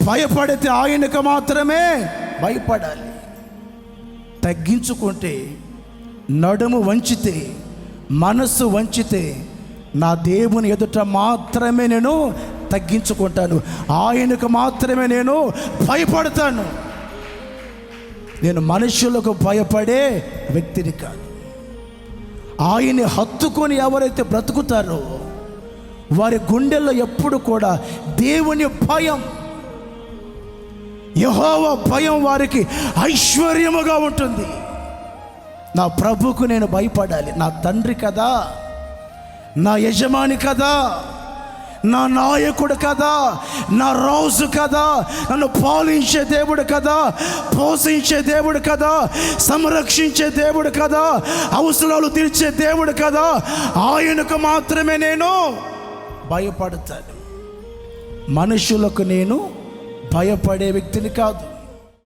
భయపడితే ఆయనకు మాత్రమే భయపడాలి. తగ్గించుకుంటే, నడుము వంచితే, మనస్సు వంచితే నా దేవుని ఎదుట మాత్రమే నేను తగ్గించుకుంటాను. ఆయనకు మాత్రమే నేను భయపడతాను. నేను మనుషులకు భయపడే వ్యక్తిని కాదు. ఆయన్ని హత్తుకొని ఎవరైతే బ్రతుకుతారో వారి గుండెల్లో ఎప్పుడు కూడా దేవుని భయం, యెహోవా భయం వారికి ఐశ్వర్యముగా ఉంటుంది. నా ప్రభుకు నేను భయపడాలి. నా తండ్రి కదా, నా యజమాని కదా, నా నాయకుడు కదా, నా రాజు కదా, నన్ను పాలించే దేవుడు కదా, పోషించే దేవుడు కదా, సంరక్షించే దేవుడు కదా, అవసరాలు తీర్చే దేవుడు కదా. ఆయనకు మాత్రమే నేను భయపడతాను. మనుషులకు నేను భయపడే వ్యక్తిని కాదు.